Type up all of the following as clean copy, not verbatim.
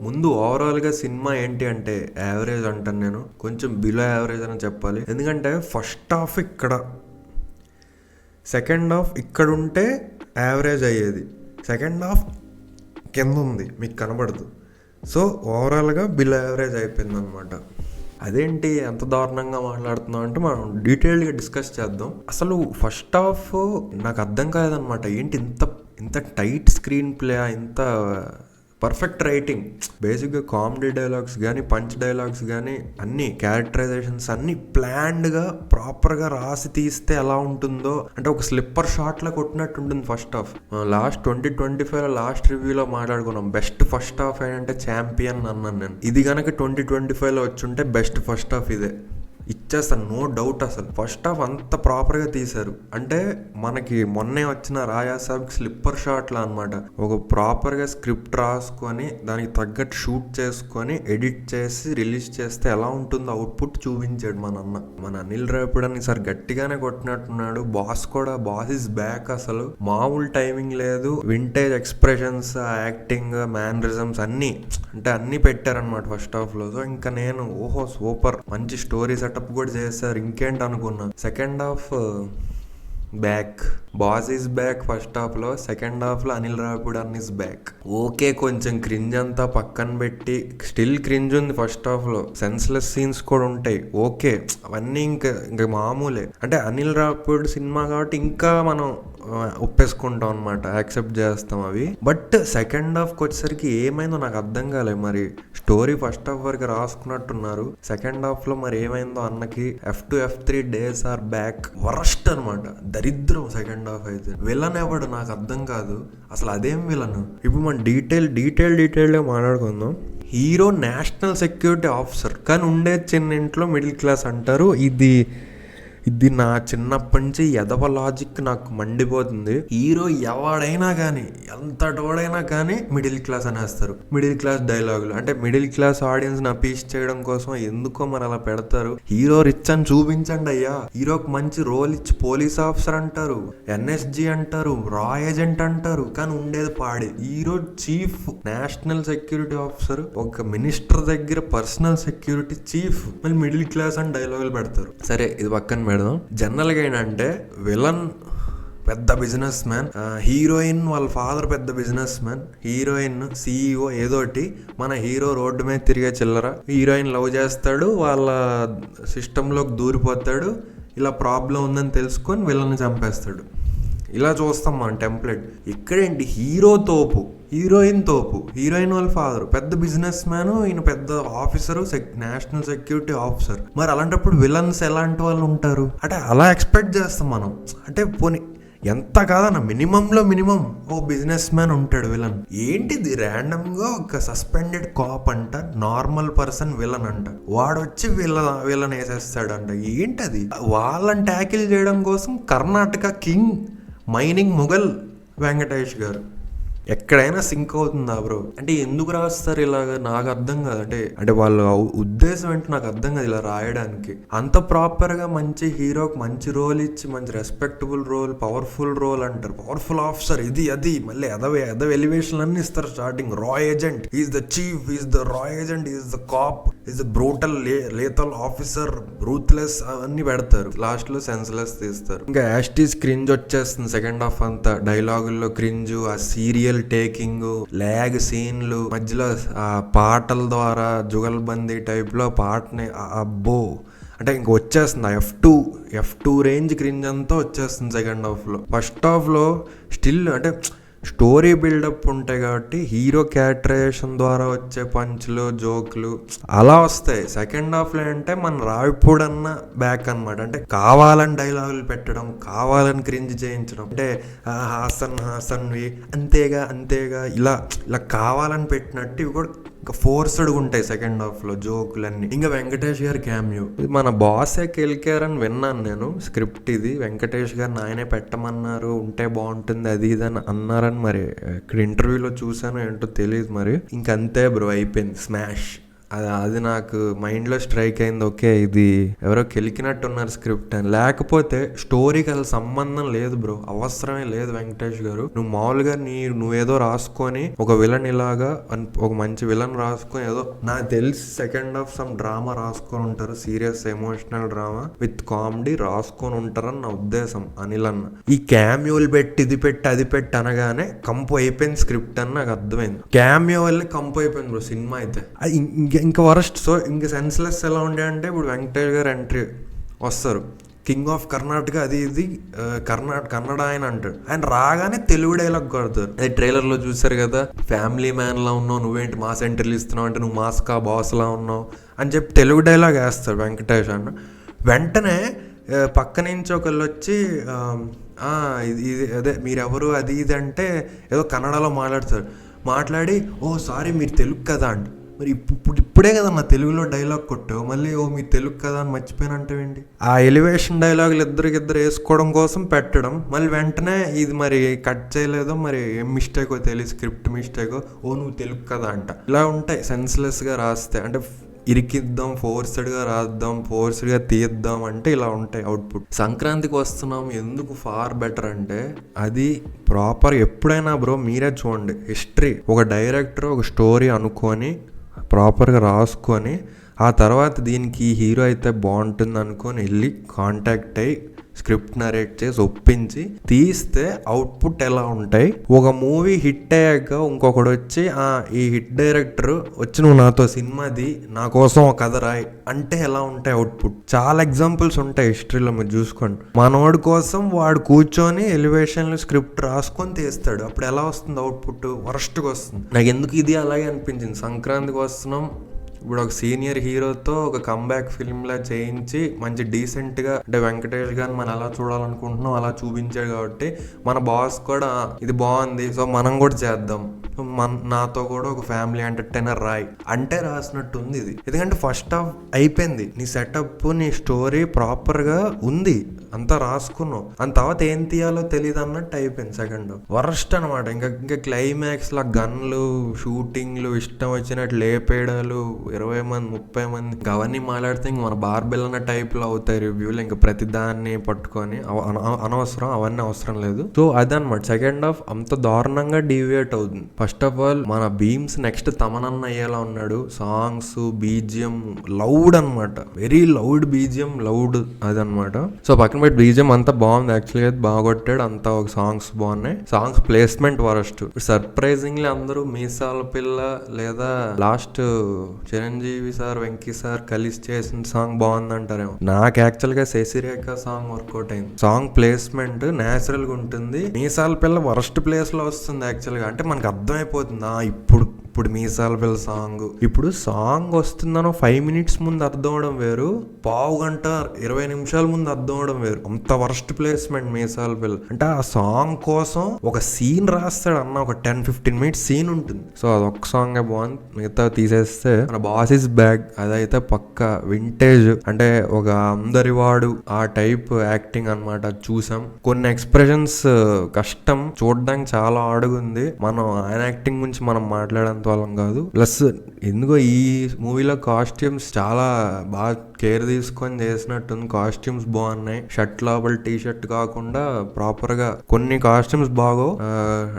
ముందు ఓవరాల్గా సినిమా ఏంటి అంటే యావరేజ్ అంటాను నేను, కొంచెం బిలో యావరేజ్ అని చెప్పాలి. ఎందుకంటే ఫస్ట్ హాఫ్ ఇక్కడ, సెకండ్ హాఫ్ ఇక్కడ ఉంటే యావరేజ్ అయ్యేది, సెకండ్ హాఫ్ కింద ఉంది మీకు కనబడదు. సో ఓవరాల్గా బిలో యావరేజ్ అయిపోయింది అనమాట. అదేంటి ఎంత దారుణంగా మాట్లాడుతున్నాం అంటే మనం డీటెయిల్డ్గా డిస్కస్ చేద్దాం. అసలు ఫస్ట్ హాఫ్ నాకు అర్థం కాలేదన్నమాట. ఏంటి ఇంత ఇంత టైట్ స్క్రీన్ ప్లే, ఇంత పర్ఫెక్ట్ రైటింగ్, బేసిక్గా కామెడీ డైలాగ్స్ కానీ పంచ్ డైలాగ్స్ కానీ అన్ని క్యారెక్టరైజేషన్స్ అన్ని ప్లాన్డ్గా ప్రాపర్గా రాసి తీస్తే ఎలా ఉంటుందో అంటే ఒక స్లిప్పర్ షాట్లో కొట్టినట్టు ఉంటుంది ఫస్ట్ హాఫ్. లాస్ట్ 2025 లాస్ట్ రివ్యూలో మాట్లాడుకున్నాం బెస్ట్ ఫస్ట్ హాఫ్ ఏంటంటే ఛాంపియన్ అన్నాను నేను. ఇది కనుక 2025లో వచ్చుంటే బెస్ట్ ఫస్ట్ హాఫ్ ఇదే ఇచ్చేస్తాను, నో డౌట్. అసలు ఫస్ట్ హాఫ్ అంత ప్రాపర్గా తీశారు అంటే మనకి మొన్నే వచ్చిన రాజా సాబ్కి స్లిప్పర్ షాట్లా అనమాట. ఒక ప్రాపర్గా స్క్రిప్ట్ రాసుకొని దానికి తగ్గట్టు షూట్ చేసుకొని ఎడిట్ చేసి రిలీజ్ చేస్తే ఎలా ఉంటుందో అవుట్పుట్ చూపించాడు మన అనిల్ రావిపూడి. సార్ గట్టిగానే కొట్టినట్టున్నాడు. Boss is back. అసలు మామూలు టైమింగ్ లేదు, వింటేజ్ ఎక్స్ప్రెషన్స్, యాక్టింగ్, మ్యానరిజమ్స్ అన్నీ అంటే అన్నీ పెట్టారనమాట ఫస్ట్ హాఫ్ లో. సో ఇంకా నేను ఓహో సూపర్, మంచి స్టోరీ సెటప్ కూడా చేశారు, ఇంకేంటి అనుకున్నా. Second half back, boss is back first half లో. సెకండ్ హాఫ్ లో Anil Ravipudi is back. Okay, కొంచెం క్రింజ్ అంతా పక్కన పెట్టి స్టిల్ క్రింజ్ ఉంది ఫస్ట్ హాఫ్ లో, సెన్స్లెస్ సీన్స్ కూడా ఉంటాయి. ఓకే, అవన్నీ ఇంకా మామూలే. అంటే అనిల్ రావిపూడి సినిమా కాబట్టి ఇంకా మనం ఒప్పేసుకుంటాం అనమాట, యాక్సెప్ట్ చేస్తాం అవి. బట్ సెకండ్ హాఫ్కి వచ్చేసరికి ఏమైందో నాకు అర్థం కాలేదు. మరి స్టోరీ ఫస్ట్ హాఫ్ వరకు రాసుకున్నట్టున్నారు, సెకండ్ హాఫ్ లో మరి ఏమైందో అన్నకి F2 F3 days are back worst అనమాట, దరిద్రం. సెకండ్ హాఫ్ అయితే విలన్ ఎవడు నాకు అర్థం కాదు అసలు, అదేం విలన్. ఇప్పుడు మనం డీటెయిల్గా మాట్లాడుకుందాం. హీరో నేషనల్ సెక్యూరిటీ ఆఫీసర్ కానీ ఉండే చిన్న ఇంట్లో మిడిల్ క్లాస్ అంటారు. ఇది నా చిన్నప్పటి నుంచి ఎదవ లాజిక్ నాకు మండిపోతుంది. హీరో ఎవడైనా కానీ, ఎంతటోడైనా కానీ మిడిల్ క్లాస్ అనేస్తారు. మిడిల్ క్లాస్ డైలాగులు అంటే మిడిల్ క్లాస్ ఆడియన్స్ ని అపీస్ చేయడం కోసం ఎందుకో మరి అలా పెడతారు. హీరో రిచ్ అని చూపించండి అయ్యా, హీరోకి మంచి రోల్ ఇచ్చి పోలీస్ ఆఫీసర్ అంటారు, NSG అంటారు, రా ఏజెంట్ అంటారు, కానీ ఉండేది పాడే. Hero chief national security officer, ఒక మినిస్టర్ దగ్గర పర్సనల్ సెక్యూరిటీ చీఫ్, మళ్ళీ మిడిల్ క్లాస్ అని డైలాగులు పెడతారు. సరే ఇది పక్కన పెడదాం. జనరల్గా ఏంటంటే విలన్ పెద్ద బిజినెస్ మ్యాన్, హీరోయిన్ వాళ్ళ ఫాదర్ పెద్ద బిజినెస్ మ్యాన్, హీరోయిన్ CEO ఏదోటి, మన హీరో రోడ్డు మీద తిరిగే చిల్లర. హీరోయిన్ లవ్ చేస్తాడు, వాళ్ళ సిస్టంలోకి దూరిపోతాడు, ఇలా ప్రాబ్లం ఉందని తెలుసుకొని విలన్ చంపేస్తాడు. ఇలా చూస్తాం మనం టెంప్లెట్. ఇక్కడేంటి హీరో తోపు, హీరోయిన్ తోపు. హీరోయిన్ వాళ్ళ ఫాదర్ పెద్ద బిజినెస్ మ్యాన్, ఈయన పెద్ద ఆఫీసరు, నేషనల్ సెక్యూరిటీ ఆఫీసర్. మరి అలాంటప్పుడు విలన్స్ ఎలాంటి వాళ్ళు ఉంటారు అంటే అలా ఎక్స్పెక్ట్ చేస్తాం మనం. అంటే పోనీ ఎంత కాదన్న మినిమంలో మినిమం ఓ బిజినెస్ మ్యాన్ ఉంటాడు విలన్. ఏంటిది ర్యాండమ్గా ఒక సస్పెండెడ్ కాప్ అంట, నార్మల్ పర్సన్ విలన్ అంట, వాడొచ్చి విలన్ వేసేస్తాడంట. ఏంటది? వాళ్ళని ట్యాకిల్ చేయడం కోసం కర్ణాటక కింగ్ మైనింగ్ మొఘల్ వెంకటేష్ గారు. ఎక్కడైనా సింక్ అవుతుందా బ్రో? అంటే ఎందుకు రాస్తారు ఇలాగా నాకు అర్థం కాదు. అంటే వాళ్ళ ఉద్దేశం ఏంటో నాకు అర్థం కాదు ఇలా రాయడానికి. అంత ప్రాపర్గా మంచి హీరోకి మంచి రోల్ ఇచ్చి, మంచి రెస్పెక్టబుల్ రోల్, పవర్ఫుల్ రోల్ అంటారు, పవర్ఫుల్ ఆఫీసర్, ఇది అది మళ్ళీ ఎదవ ఎలివేషన్ అన్ని ఇస్తారు. స్టార్టింగ్ రా agent is the chief, is the raw agent, is the cop, is the brutal లేతల్ officer, ruthless అవన్నీ పెడతారు. లాస్ట్ లో సెన్స్లెస్ తీస్తారు. ఇంకా యాస్టీస్ క్రింజ్ వచ్చేస్తుంది సెకండ్ హాఫ్ అంతా. డైలాగుల్లో క్రింజ్, ఆ సీరియల్ టేకింగ్, ల్యాగ్ సీన్లు, మధ్యలో ఆ పాటల ద్వారా జుగల్బందీ టైప్ లో పాటని అబ్బో అంటే ఇంక వచ్చేస్తుంది. F2 రేంజ్ క్రింజ్ అంతా వచ్చేస్తుంది సెకండ్ హాఫ్ లో. ఫస్ట్ హాఫ్ లో స్టిల్ అంటే స్టోరీ బిల్డప్ ఉంటాయి కాబట్టి హీరో క్యారెక్టరైజేషన్ ద్వారా వచ్చే పంచ్లు, జోక్లు అలా వస్తాయి. సెకండ్ హాఫ్ లో అంటే మన రావిపూడి అన్న బ్యాక్ అనమాట. అంటే కావాలని డైలాగులు పెట్టడం, కావాలని క్రింజ్ చేయించడం, అంటే హాసన్వి అంతేగా ఇలా కావాలని పెట్టినట్టు ఇవి కూడా ఫోర్స్డ్గా ఉంటాయి సెకండ్ హాఫ్ లో జోకులన్నీ. ఇంకా వెంకటేష్ గారి క్యామియో, ఇది మన బాసే కెలికారని విన్నాను నేను. స్క్రిప్ట్ ఇది వెంకటేష్ గారిని ఆయనే పెట్టమన్నారు, ఉంటే బాగుంటుంది అది ఇదని అన్నారని మరి ఇక్కడ ఇంటర్వ్యూలో చూసాను, ఏంటో తెలియదు మరి. ఇంకంతే బ్రో, అయిపోయింది స్మాష్. అది నాకు మైండ్లో స్ట్రైక్ అయింది. ఓకే, ఇది ఎవరో కెలికినట్టున్నారు స్క్రిప్ట్ అని. లేకపోతే స్టోరీకి అసలు సంబంధం లేదు బ్రో, అవసరమే లేదు వెంకటేష్ గారు. నువ్వు మామూలుగా నువ్వేదో రాసుకొని ఒక విలన్ ఇలాగా ఒక మంచి విలన్ రాసుకొని ఏదో నాకు తెలిసి సెకండ్ హాఫ్ సమ్ డ్రామా రాసుకొని ఉంటారు, serious emotional drama with comedy రాసుకొని ఉంటారని నా ఉద్దేశం. అనిల్ అన్న ఈ క్యామ్యూలు పెట్టి ఇది పెట్టి అది పెట్టి అనగానే కంపు అయిపోయింది స్క్రిప్ట్ అని నాకు అర్థమైంది. క్యామియో వల్లే కంపు అయిపోయింది బ్రో సినిమా అయితే. ఇంకా వరస్ట్. సో ఇంకా సెన్స్లెస్ ఎలా ఉండే అంటే ఇప్పుడు వెంకటేష్ గారు ఎంట్రీ వస్తారు, కింగ్ ఆఫ్ కర్ణాటక అది ఇది కన్నడ ఆయన అంటాడు. ఆయన రాగానే తెలుగు డైలాగ్ కొడతారు. అది ట్రైలర్లో చూసారు కదా, ఫ్యామిలీ మ్యాన్లా ఉన్నావు, నువ్వేంటి మాస్ ఎంట్రీలు ఇస్తున్నావు అంటే నువ్వు మాస్కా బాస్లా ఉన్నావు అని చెప్పి తెలుగు డైలాగ్ వేస్తాడు వెంకటేష్ అన్న. వెంటనే పక్క నుంచి ఒకళ్ళు వచ్చి ఇది అదే మీరెవరు అది ఇది అంటే ఏదో కన్నడలో మాట్లాడి ఓ సారీ మీరు తెలుగు కదా అండి. మరి ఇప్పుడే కదా నా తెలుగులో డైలాగ్ కొట్టావు, మళ్ళీ ఓ మీరు తెలుగు కదా అని మర్చిపోయినంటేంటి? ఆ ఎలివేషన్ డైలాగులు ఇద్దరు వేసుకోవడం కోసం పెట్టడం, మళ్ళీ వెంటనే ఇది మరి కట్ చేయలేదో మరి ఏం మిస్టేకో తెలియదు, స్క్రిప్ట్ మిస్టేకో, ఓ నువ్వు తెలుగు కదా అంట. ఇలా ఉంటాయి సెన్స్లెస్గా రాస్తే. అంటే ఇరికిద్దాం, ఫోర్స్డ్గా రాద్దాం, ఫోర్స్డ్గా తీద్దాం అంటే ఇలా ఉంటాయి అవుట్పుట్. సంక్రాంతికి వస్తున్నాం ఎందుకు ఫార్ బెటర్ అంటే అది ప్రాపర్. ఎప్పుడైనా బ్రో మీరే చూడండి, హిస్టరీ ఒక డైరెక్టర్ ఒక స్టోరీ అనుకొని ప్రాపర్గా రాసుకొని ఆ తర్వాత దీనికి ఈ హీరో అయితే బాగుంటుంది అనుకొని వెళ్ళి కాంటాక్ట్ అయ్యి స్క్రిప్ట్ నరేట్ చేసి ఒప్పించి తీస్తే అవుట్పుట్ ఎలా ఉంటాయి. ఒక మూవీ హిట్ అయ్యాక ఇంకొకడు వచ్చి ఈ హిట్ డైరెక్టర్ వచ్చి నువ్వు నాతో సినిమాది నా కోసం ఒక కథ రాయి అంటే ఎలా ఉంటాయి అవుట్పుట్. చాలా ఎగ్జాంపుల్స్ ఉంటాయి హిస్టరీలో, మీరు చూసుకోండి. మనోడి కోసం వాడు కూర్చొని ఎలివేషన్లు స్క్రిప్ట్ రాసుకొని తీస్తాడు, అప్పుడు ఎలా వస్తుంది అవుట్పుట్? వరస్ట్గా వస్తుంది. నాకు ఎందుకు ఇది అలాగే అనిపించింది. సంక్రాంతికి వస్తున్నాం ఇప్పుడు ఒక సీనియర్ హీరోతో ఒక కంబ్యాక్ ఫిల్మ్లా చేయించి మంచి డీసెంట్గా, అంటే వెంకటేష్ గారిని మనం ఎలా చూడాలనుకుంటున్నాం అలా చూపించాడు కాబట్టి మన బాస్ కూడా ఇది బాగుంది సో మనం కూడా చేద్దాం, నాతో కూడా ఒక ఫ్యామిలీ ఎంటర్టైనర్ రాయి అంటే రాసినట్టు ఉంది ఇది. ఎందుకంటే ఫస్ట్ హాఫ్ అయిపోయింది, నీ సెటప్ నీ స్టోరీ ప్రాపర్గా ఉంది, అంతా రాసుకున్నావు, అంత తర్వాత ఏం తీయాలో తెలియదు అన్నట్టు అయిపోయింది సెకండ్ హాఫ్. వరస్ట్ అనమాట. ఇంకా క్లైమాక్స్ లా గన్లు షూటింగ్లు ఇష్టం వచ్చినట్టు లేపేయడాలు, 20 మంది 30 మంది అవన్నీ మాట్లాడితే ఇంక మన బార్బెల్ అన్న టైప్లో అవుతాయి రివ్యూలు. ఇంకా ప్రతి దాన్ని పట్టుకొని అనవసరం, అవన్నీ అవసరం లేదు. సో అదనమాట సెకండ్ హాఫ్ అంత దారుణంగా డీవియేట్ అవుతుంది. ఫస్ట్ ఆఫ్ ఆల్ మన భీమ్స్ నెక్స్ట్ తమనన్న అయ్యేలా ఉన్నాడు. సాంగ్స్ బీజిఎం లౌడ్ అనమాట, వెరీ లౌడ్ బీజిఎం, లౌడ్ అదనమాట. సో పక్కన పెట్టి బీజిఎం అంతా బాగుంది యాక్చువల్గా, బాగా కొట్టాడు అంతా, ఒక సాంగ్స్ బాగున్నాయి. Songs placement worst. సర్ప్రైజింగ్లీ అందరూ మీసాల పిల్ల లేదా last Chiranjeevi sir Venky sir కలిసి చేసిన సాంగ్ బాగుందంటారేమో. నాకు యాక్చువల్గా శశిరేఖ సాంగ్ వర్కౌట్ అయింది. సాంగ్ ప్లేస్మెంట్ నేచురల్ గా ఉంటుంది. మీసాల పిల్ల వరస్ట్ ప్లేస్ లో వస్తుంది యాక్చువల్గా. అంటే మనకు అర్థమైపోతుంది ఇప్పుడు మీసాల పిల్ల సాంగ్, ఇప్పుడు సాంగ్ వస్తుందనో 5 minutes ముందు అర్థం అవడం వేరు, పావు గంట 20 నిమిషాల ముందు అర్థం అవడం వేరు. అంత వరస్ట్ ప్లేస్మెంట్ మీసాల పిల్ల. అంటే ఆ సాంగ్ కోసం ఒక సీన్ రాస్తాడు అన్న, ఒక 10-15 minutes సీన్ ఉంటుంది. సో అదొక్క సాంగ్ బాగుంది, మిగతా తీసేస్తే మన బాస్ ఇస్ బ్యాక్ అదైతే పక్క వింటేజ్. అంటే ఒక అందరివాడు ఆ టైప్ యాక్టింగ్ అనమాట. చూసాం కొన్ని ఎక్స్ప్రెషన్స్ కష్టం చూడడానికి, చాలా ఆడుగుంది. మనం ఆయన యాక్టింగ్ గురించి మనం మాట్లాడేంత వాళ్ళం కాదు. ప్లస్ ఎందుకో ఈ మూవీలో కాస్ట్యూమ్స్ చాలా బాగా కేర్ తీసుకొని చేసినట్టుంది. కాస్ట్యూమ్స్ బాగున్నాయి. షర్ట్ లోపల టీ షర్ట్ కాకుండా ప్రాపర్ గా కొన్ని కాస్ట్యూమ్స్ బాగో,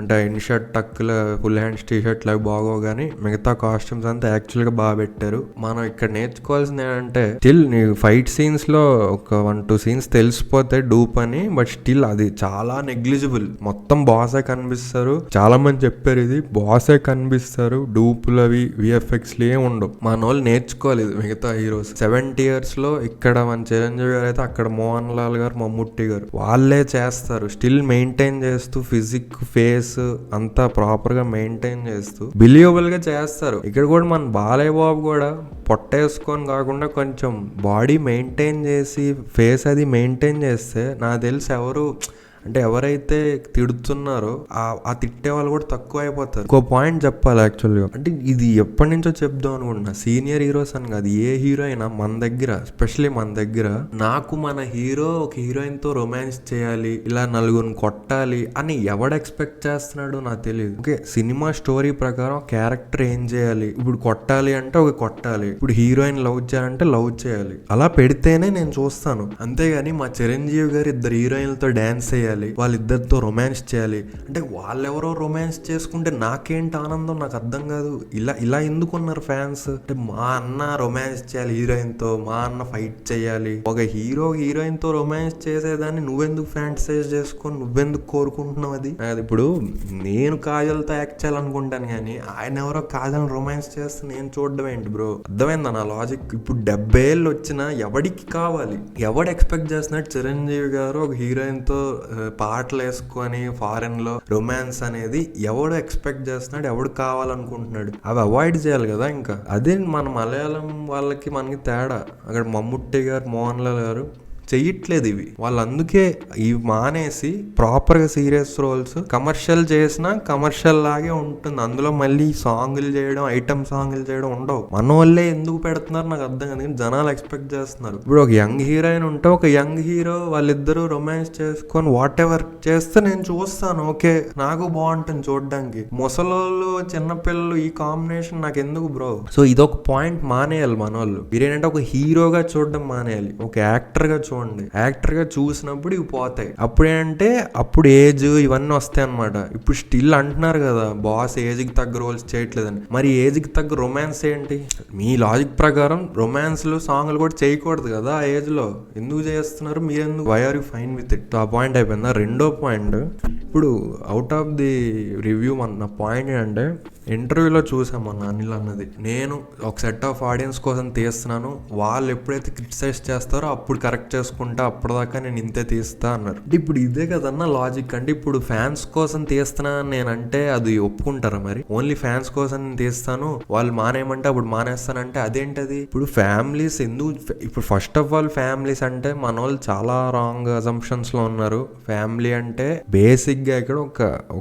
అంటే ఇన్ షర్ట్ టక్కుల ఫుల్ హ్యాండ్స్ టీ షర్ట్ అవి బాగో, కానీ మిగతా కాస్ట్యూమ్స్ అంతా యాక్చువల్ గా బాగా పెట్టారు. మనం ఇక్కడ నేర్చుకోవాల్సింది ఏంటంటే స్టిల్ నీ ఫైట్ సీన్స్ లో ఒక 1-2 సీన్స్ తెలిసిపోతాయి డూప్ అని, బట్ స్టిల్ అది చాలా నెగ్లిజిబుల్. మొత్తం బాసే కనిపిస్తారు. చాలా మంది చెప్పారు ఇది బాసే కనిపిస్తారు, డూపులు అవి విఎఫ్ఎక్స్ ఏం ఉండవు. మన వాళ్ళు నేర్చుకోవాలి ఇది. మిగతా హీరోస్ 70 years లో ఇక్కడ మన చిరంజీవి గారు అయితే అక్కడ మోహన్ లాల్ గారు, మమ్ముట్టి గారు వాళ్ళే చేస్తారు. స్టిల్ మెయింటైన్ చేస్తూ ఫిజిక్ ఫేస్ అంతా ప్రాపర్ గా మెయింటైన్ చేస్తూ బిలీవబుల్ గా చేస్తారు. ఇక్కడ కూడా మన బాలయ్య బాబు కూడా పొట్టేసుకొని కాకుండా కొంచెం బాడీ మెయింటైన్ చేసి ఫేస్ అది మెయింటైన్ చేస్తే నాకు తెలిసి ఎవరు అంటే ఎవరైతే తిడుతున్నారో ఆ తిట్టే వాళ్ళు కూడా తక్కువ అయిపోతారు. ఇంకో పాయింట్ చెప్పాలి యాక్చువల్గా, అంటే ఇది ఎప్పటి నుంచో చెప్దాం అనుకుంటున్నా. సీనియర్ హీరోస్ అని కాదు, ఏ హీరో అయినా మన దగ్గర, ఎస్పెషల్లీ మన దగ్గర, నాకు మన హీరో ఒక హీరోయిన్ తో రొమాన్స్ చేయాలి, ఇలా నలుగురిని కొట్టాలి అని ఎవడు ఎక్స్పెక్ట్ చేస్తున్నాడో నాకు తెలియదు. ఓకే, సినిమా స్టోరీ ప్రకారం క్యారెక్టర్ ఏం చేయాలి, ఇప్పుడు కొట్టాలి అంటే ఒక కొట్టాలి, ఇప్పుడు హీరోయిన్ లవ్ చేయాలంటే లవ్ చేయాలి, అలా పెడితేనే నేను చూస్తాను. అంతేగాని మా చిరంజీవి గారు ఇద్దరు హీరోయిన్లతో డాన్స్ చేయాలి, వాళ్ళిద్దరితో రొమాన్స్ చేయాలి అంటే వాళ్ళెవరో రొమాన్స్ చేసుకుంటే నాకేంటి ఆనందం, నాకు అర్థం కాదు. ఇలా ఇలా ఎందుకున్నారు ఫ్యాన్స్? అంటే మా అన్న రొమాన్స్ చేయాలి హీరోయిన్ తో, మా అన్న ఫైట్ చేయాలి. ఒక హీరోయిన్ తో రొమాన్స్ చేసేదాన్ని నువ్వెందుకు ఫ్యాంటసైజ్ చేసుకొని నువ్వెందుకు కోరుకుంటున్నావు? అది ఇప్పుడు నేను కాజల్తో యాక్ట్ చేయాలనుకుంటాను కానీ ఆయన ఎవరో కాజల్ రొమాన్స్ చేస్తే నేను చూడడం ఏంటి బ్రో? అర్థమైందా నా లాజిక్? ఇప్పుడు 70 ఏళ్ళు వచ్చినా ఎవడికి కావాలి? ఎవడు ఎక్స్పెక్ట్ చేస్తున్నాడు చిరంజీవి గారు ఒక హీరోయిన్ తో పాటలు వేసుకొని ఫారెన్ లో రొమాన్స్ అనేది ఎవడు ఎక్స్పెక్ట్ చేస్తున్నాడు, ఎవడు కావాలనుకుంటున్నాడు? అవి అవాయిడ్ చేయాలి కదా. ఇంకా అదే మన మలయాళం వాళ్ళకి మనకి తేడా. అక్కడ మమ్ముట్టి గారు, మోహన్ లాల్ గారు చెయ్యట్లేదు ఇవి. వాళ్ళు అందుకే ఇవి మానేసి ప్రాపర్గా సీరియస్ రోల్స్ కమర్షియల్ చేసినా కమర్షియల్ లాగే ఉంటుంది. అందులో మళ్ళీ సాంగులు చేయడం, ఐటమ్ సాంగులు చేయడం ఉండవు. మన వాళ్ళే ఎందుకు పెడుతున్నారు నాకు అర్థం కాదు, జనాలు ఎక్స్పెక్ట్ చేస్తున్నారు. ఇప్పుడు ఒక యంగ్ హీరోయిన్ ఉంటే ఒక యంగ్ హీరో వాళ్ళిద్దరూ రొమాన్స్ చేసుకొని వాట్ ఎవర్ చేస్తే నేను చూస్తాను, ఓకే, నాకు బాగుంటుంది చూడడానికి. ముసలోళ్ళు చిన్నపిల్లలు ఈ కాంబినేషన్ నాకు ఎందుకు బ్రో? సో ఇదొక పాయింట్ మానేయాలి మన వాళ్ళు. మీరేంటంటే ఒక హీరోగా చూడడం మానేయాలి, ఒక యాక్టర్గా చూడండి. యాక్టర్గా చూసినప్పుడు ఇవి పోతాయి. అప్పుడేంటే అప్పుడు ఏజ్ ఇవన్నీ వస్తాయి అనమాట. ఇప్పుడు స్టిల్ అంటున్నారు కదా బాస్ ఏజ్కి తగ్గ రోల్స్ చేయట్లేదని. మరి ఏజ్కి తగ్గ రొమాన్స్ ఏంటి? మీ లాజిక్ ప్రకారం రొమాన్స్లు సాంగ్లు కూడా చేయకూడదు కదా ఆ ఏజ్ లో. ఎందుకు చేస్తున్నారు మీరెందుకు? Why are you fine with it? ఆ పాయింట్ అయిపోయిందా? రెండో పాయింట్, ఇప్పుడు అవుట్ ఆఫ్ ది రివ్యూ నా పాయింట్ ఏంటంటే, ఇంటర్వ్యూలో చూసామన్న అనిల్ అన్నది, నేను ఒక సెట్ ఆఫ్ ఆడియన్స్ కోసం తీస్తున్నాను, వాళ్ళు ఎప్పుడైతే క్రిటిసైజ్ చేస్తారో అప్పుడు కరెక్ట్ చేసుకుంటా, అప్పటిదాకా నేను ఇంతే తీస్తా అన్నారు. అంటే ఇప్పుడు ఇదే కదన్న లాజిక్. అంటే ఇప్పుడు ఫ్యాన్స్ కోసం తీస్తున్నా నేనంటే అది ఒప్పుకుంటారా? మరి ఓన్లీ ఫ్యాన్స్ కోసం నేను తీస్తాను, వాళ్ళు మానేయమంటే అప్పుడు మానేస్తానంటే అదేంటది? ఇప్పుడు ఫ్యామిలీస్ ఎందుకు? ఇప్పుడు ఫస్ట్ ఆఫ్ ఆల్ ఫ్యామిలీస్ అంటే మన వాళ్ళు చాలా రాంగ్ అజంప్షన్స్ లో ఉన్నారు. ఫ్యామిలీ అంటే బేసిక్ గా ఇక్కడ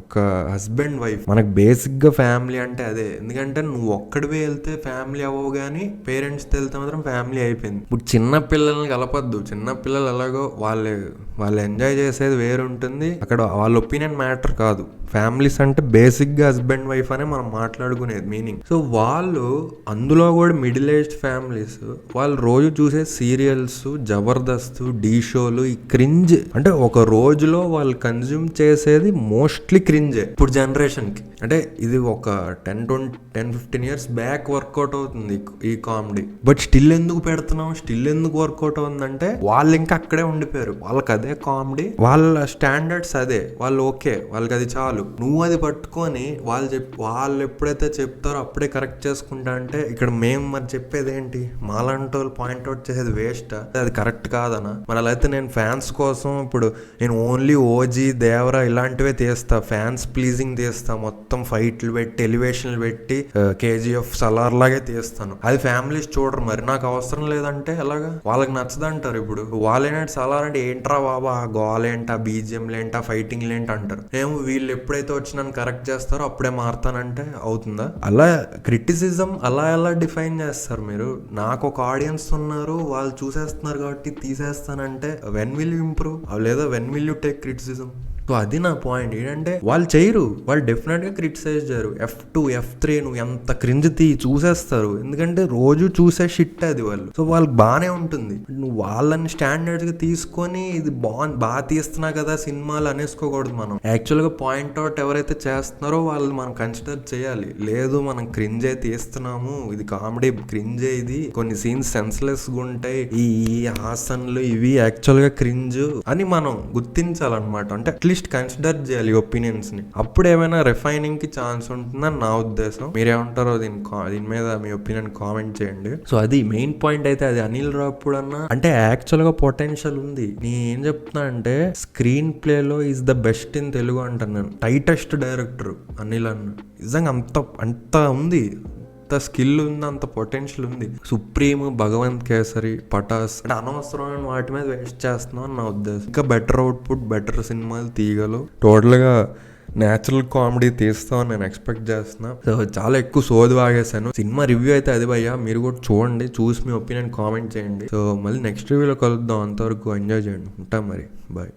ఒక హస్బెండ్ వైఫ్, మనకు బేసిక్ గా ఫ్యామిలీ అంటే అదే. ఎందుకంటే నువ్వు ఒక్కడివే వెళ్తే ఫ్యామిలీ అవ్వవు, కానీ పేరెంట్స్ వెళ్తే మాత్రం ఫ్యామిలీ అయిపోయింది. ఇప్పుడు చిన్న పిల్లల్ని కలపద్దు. చిన్న పిల్లలు ఎలాగో వాళ్ళు ఎంజాయ్ చేసేది వేరు ఉంటుంది, అక్కడ వాళ్ళ ఒపీనియన్ మ్యాటర్ కాదు. ఫ్యామిలీస్ అంటే బేసిక్ గా హస్బెండ్ వైఫ్ అనే మనం మాట్లాడుకునేది మీనింగ్. సో వాళ్ళు అందులో కూడా మిడిల్ ఏజ్డ్ ఫ్యామిలీస్, వాళ్ళు రోజు చూసే సీరియల్స్, జబర్దస్త్, డీ షోలు, ఈ క్రింజ్ అంటే ఒక రోజులో వాళ్ళు కన్జ్యూమ్ చేసేది మోస్ట్లీ క్రింజే ఇప్పుడు జనరేషన్ కి. అంటే ఇది ఒక 10-15 ఇయర్స్ బ్యాక్ వర్కౌట్ అవుతుంది ఈ కామెడీ. బట్ స్టిల్ ఎందుకు పెడుతున్నాం, స్టిల్ ఎందుకు వర్కౌట్ అవుతుందంటే వాళ్ళు ఇంకా అక్కడే ఉండిపోయారు. వాళ్ళకి అదే కామెడీ, వాళ్ళ స్టాండర్డ్స్ అదే, వాళ్ళు ఓకే, వాళ్ళకి అది చాలు. నువ్వు అది పట్టుకొని వాళ్ళు ఎప్పుడైతే చెప్తారో అప్పుడే కరెక్ట్ చేసుకుంటా అంటే ఇక్కడ మేము మరి చెప్పేది ఏంటి? మాలాంటి వాళ్ళు పాయింట్అవుట్ చేసేది వేస్ట్, అది కరెక్ట్ కాదనా? మరి అలా అయితే నేను ఫ్యాన్స్ కోసం ఇప్పుడు నేను ఓన్లీ ఓజీ, దేవరా ఇలాంటివే తీస్తా, ఫ్యాన్స్ ప్లీజింగ్ తీస్తా, మొత్తం ఫైట్లు పెట్టి ఎలివేషన్లు పెట్టి కేజీఎఫ్ సలార్ లాగే తీస్తాను. అది ఫ్యామిలీస్ చూడరు. మరి నాకు అవసరం లేదంటే ఎలాగా? వాళ్ళకి నచ్చదంటారు. ఇప్పుడు వాళ్ళేంటి సలార్ అంటే ఏంట్రా బాబా, గోలేంటా, బీజిఎంలేంటా, ఫైటింగ్ లేంట అంటారు. ఏమో వీళ్ళు ఎప్పుడైతే వచ్చి నన్ను కరెక్ట్ చేస్తారో అప్పుడే మారుతానంటే అవుతుందా? అలా క్రిటిసిజం అలా ఎలా డిఫైన్ చేస్తారు మీరు? నాకు ఒక ఆడియన్స్ ఉన్నారు, వాళ్ళు చూసేస్తున్నారు కాబట్టి తీసేస్తానంటే వెన్ విల్ యూ ఇంప్రూవ్, లేదా when will you take criticism? So అది నా పాయింట్. ఏంటంటే వాళ్ళు చేయరు, వాళ్ళు డెఫినెట్గా క్రిటిసైజ్ చేయరు. F2 F3 నువ్వు ఎంత క్రింజ్ చూసేస్తారు, ఎందుకంటే రోజు చూసే షిట్ అది వాళ్ళు. సో వాళ్ళకి బాగానే ఉంటుంది. నువ్వు వాళ్ళని స్టాండర్డ్స్గా తీసుకొని ఇది బాగా తీస్తున్నా కదా సినిమాలు అనేసుకోకూడదు. మనం యాక్చువల్గా పాయింట్అవుట్ ఎవరైతే చేస్తున్నారో వాళ్ళు మనం కన్సిడర్ చేయాలి. లేదు మనం క్రింజే తీస్తున్నాము, ఇది కామెడీ క్రింజే, ఇది కొన్ని సీన్స్ సెన్స్లెస్గా ఉంటాయి, ఈ హాసన్లు ఇవి యాక్చువల్గా క్రింజ్ అని మనం గుర్తించాలన్నమాట. అంటే అట్లీస్ట్ కన్సిడర్ చేయాలి ఒపీనియన్స్ ని, అప్పుడు ఏమైనా రిఫైనింగ్ కి ఛాన్స్ ఉంటుందని నా ఉద్దేశం. మీరేమంటారో దీని మీద మీ ఒపీనియన్ కామెంట్ చేయండి. సో అది మెయిన్ పాయింట్. అయితే అది అనిల్ రావిపూడి అన్న అంటే యాక్చువల్ గా పొటెన్షియల్ ఉంది. నేను ఏం చెప్తున్నా అంటే స్క్రీన్ ప్లే లో is the best in Telugu అంటాను నేను. టైటెస్ట్ డైరెక్టర్ అనిల్ అన్న, నిజంగా అంత ఉంది. అంత స్కిల్ ఉంది, అంత పొటెన్షియల్ ఉంది. సుప్రీం, భగవంత్ కేసరి, పటాస్ అంటే అనవసరమైన వాటి మీద వేస్ట్ చేస్తున్నాం అని నా ఉద్దేశం. ఇంకా బెటర్ అవుట్పుట్, బెటర్ సినిమాలు తీయగలవు. టోటల్గా న్యాచురల్ కామెడీ తీస్తామని నేను ఎక్స్పెక్ట్ చేస్తున్నా. సో చాలా ఎక్కువ సోది వాగేశాను. సినిమా రివ్యూ అయితే అది భయ్యా, మీరు కూడా చూడండి, చూసి మీ ఒపీనియన్ కామెంట్ చేయండి. సో మళ్ళీ నెక్స్ట్ రివ్యూలో కలుద్దాం. అంతవరకు ఎంజాయ్ చేయండి. ఉంటాం మరి, బాయ్.